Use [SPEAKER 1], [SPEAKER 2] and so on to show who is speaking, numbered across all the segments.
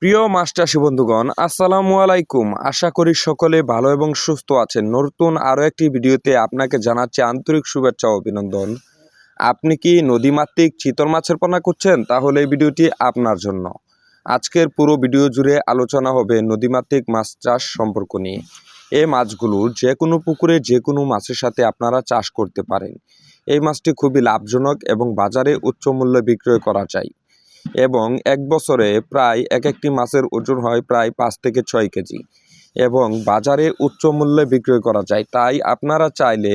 [SPEAKER 1] প্রিয় মাছ চাষী বন্ধুগণ, আসসালামু আলাইকুম। আশা করি সকলে ভালো এবং সুস্থ আছেন। নতুন আরও একটি ভিডিওতে আপনাকে জানাচ্ছি আন্তরিক শুভেচ্ছা ও অভিনন্দন। আপনি কি নদীমাতৃক চিতল মাছের পোনা করছেন? তাহলে এই ভিডিওটি আপনার জন্য। আজকের পুরো ভিডিও জুড়ে আলোচনা হবে নদীমাতৃক মাছ চাষ সম্পর্ক নিয়ে। এই মাছগুলো যে কোনো পুকুরে যে কোনো মাছের সাথে আপনারা চাষ করতে পারেন। এই মাছটি খুবই লাভজনক এবং বাজারে উচ্চ মূল্যে বিক্রয় করা যায়। এবং এক বছরে প্রায় একটি মাছের ওজন হয় প্রায় 5 থেকে 6 কেজি এবং বাজারে উচ্চ মূল্যে বিক্রয় করা যায়। তাই আপনারা চাইলে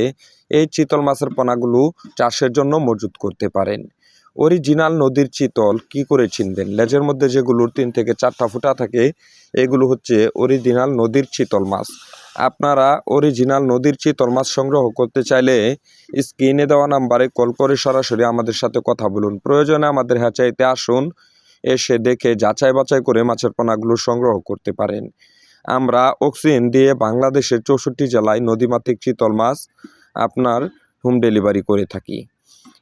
[SPEAKER 1] এই চিতল মাছের পোনাগুলো চাষের জন্য মজুত করতে পারেন। অরিজিনাল নদীর চিতল কি করে চিনবেন? লেজের মধ্যে যেগুলোর 3 থেকে 4টা ফুটা থাকে এগুলো হচ্ছে অরিজিনাল নদীর চিতল মাছ। আপনারা অরিজিনাল নদীর চিতল মাছ সংগ্রহ করতে চাইলে স্ক্রিনে দেওয়া নাম্বারে কল করে সরাসরি আমাদের সাথে কথা বলুন। প্রয়োজনে আমাদের হ্যাচারিতে আসুন, এসে দেখে যাচাই বাছাই করে মাছের পোনাগুলো সংগ্রহ করতে পারেন। আমরা অক্সিজেন দিয়ে বাংলাদেশের 64 জেলায় নদীমাতৃক চিতল মাছ আপনার হোম ডেলিভারি করে থাকি।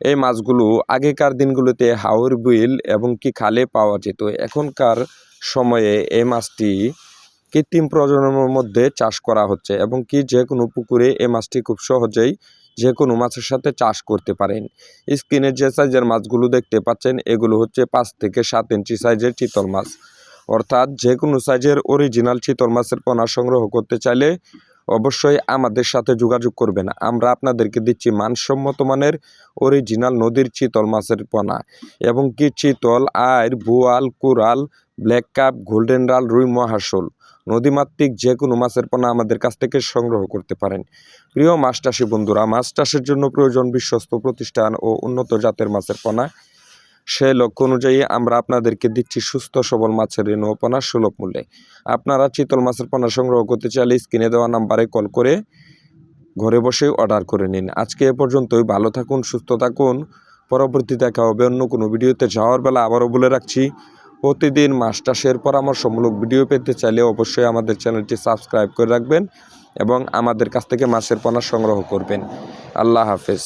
[SPEAKER 1] এই মাছগুলো আগেকার দিনগুলোতে হাওর বিল এবং কি খালে পাওয়া যেত। এখনকার সময়ে এই মাছটি কৃত্রিম প্রজননের মধ্যে চাষ করা হচ্ছে এবং কি যে কোনো পুকুরে এই মাছটি খুব সহজেই যে কোনো মাছের সাথে চাষ করতে পারেন। স্ক্রিনে যে সাইজের মাছগুলো দেখতে পাচ্ছেন এগুলো হচ্ছে 5 থেকে 7 ইঞ্চি সাইজের চিতল মাছ। অর্থাৎ যে কোনো সাইজের অরিজিনাল চিতল মাছের পোনা সংগ্রহ করতে চাইলে অবশ্যই আমাদের সাথে যোগাযোগ করবেন। আমরা আপনাদেরকে দিচ্ছি মানসম্মত মানের অরিজিনাল নদীর চিতল মাছের পোনা এবং কি চিতল, আইড়, বোয়াল, কোরাল, ব্ল্যাক কাপ, গোল্ডেন রাল, রুই, মহাশোল নদীমাতৃক যে কোনো মাছের পোনা আমাদের কাছ থেকে সংগ্রহ করতে পারেন। প্রিয় মাছ চাষী বন্ধুরা, মাছ চাষের জন্য প্রয়োজন বিশ্বস্ত প্রতিষ্ঠান ও উন্নত জাতের মাছের পোনা। সে লক্ষ্য অনুযায়ী আমরা আপনাদেরকে দিচ্ছি সুস্থ সবল মাছের ঋণ ও পোনা সুলভ মূল্যে। আপনারা চিতল মাছের পোনা সংগ্রহ করতে চাইলে স্ক্রিনে দেওয়া নাম্বারে কল করে ঘরে বসে অর্ডার করে নিন। আজকে এ পর্যন্তই। ভালো থাকুন, সুস্থ থাকুন। পরবর্তী দেখা হবে অন্য কোনো ভিডিওতে। যাওয়ার বেলা আবারও বলে রাখছি, প্রতিদিন মাছ চাষের পরামর্শমূলক ভিডিও পেতে চাইলে অবশ্যই আমাদের চ্যানেলটি সাবস্ক্রাইব করে রাখবেন এবং আমাদের কাছ থেকে মাছের পোনা সংগ্রহ করবেন। আল্লাহ হাফেজ।